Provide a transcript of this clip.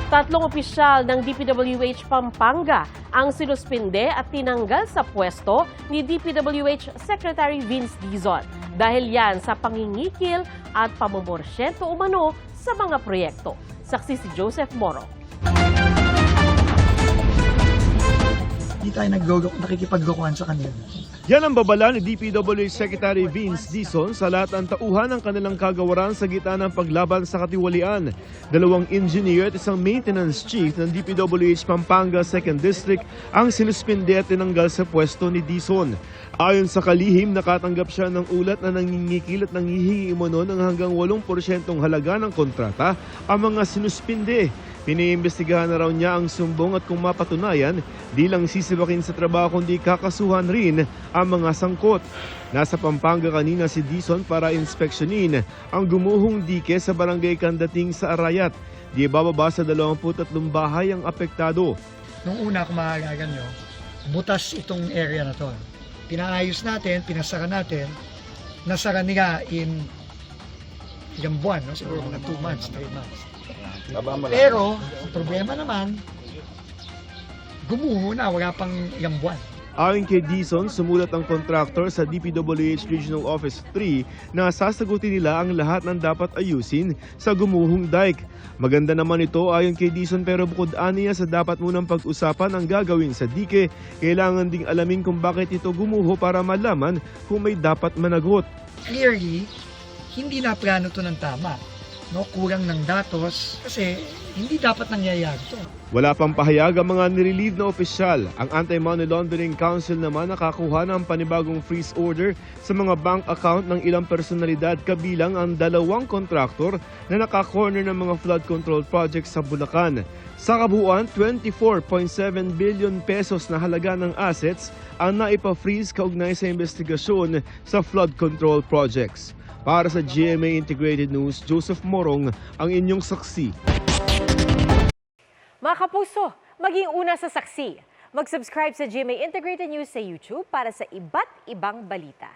Tatlong opisyal ng DPWH Pampanga ang sinuspinde at tinanggal sa pwesto ni DPWH Secretary Vince Dizon dahil yan sa pangingikil at pamomorsyento umano sa mga proyekto. Saksi si Joseph Moro. Hindi tayo nakikipaglokohan sa kanila. Yan ang babala ni DPWH Secretary Vince Dizon sa lahat ng tauhan ng kanilang kagawaran sa gitna ng paglaban sa katiwalian. Dalawang engineer at isang maintenance chief ng DPWH Pampanga 2nd District ang sinuspinde at tinanggal sa pwesto ni Dizon. Ayon sa kalihim, nakatanggap siya ng ulat na nangingikil at nanghihingi umano ng hanggang 8% halaga ng kontrata ang mga sinuspinde. Piniimbestigahan na raw niya ang sumbong at kung mapatunayan, di lang sisibakin sa trabaho kundi kakasuhan rin ang mga sangkot. Nasa Pampanga kanina si Dizon para inspeksyonin ang gumuhong dike sa barangay Kandating sa Arayat. Di bababa sa 23 bahay ang apektado. Nung una, kung maaalala nyo, butas itong area na to. Pinaayos natin, pinasara natin, nasara nila in ilang buwan, no? Siguro mga 2 months, 3 months. Pero, ang problema naman, gumuho na, wala pang ilang buwan. Ayon kay Dizon, sumulat ang contractor sa DPWH Regional Office 3 na sasagutin nila ang lahat ng dapat ayusin sa gumuhong dike. Maganda naman ito ayon kay Dizon, pero bukod aniya sa dapat munang pag-usapan ang gagawin sa dike, kailangan ding alamin kung bakit ito gumuho para malaman kung may dapat managot. Clearly, hindi na plano to ng tama. No, kulang ng datos kasi hindi dapat nangyayari ito. Wala pang pahayag ang mga nirelieve na opisyal. Ang Anti-Money Laundering Council naman nakakuha ng panibagong freeze order sa mga bank account ng ilang personalidad kabilang ang 2 kontraktor na nakakorner ng mga flood control projects sa Bulacan. Sa kabuuan, 24.7 billion pesos na halaga ng assets ang naipa-freeze kaugnay sa investigasyon sa flood control projects. Para sa GMA Integrated News, Joseph Morong ang inyong saksi. Mga kapuso, maging una sa saksi. Mag-subscribe sa GMA Integrated News sa YouTube para sa iba't ibang balita.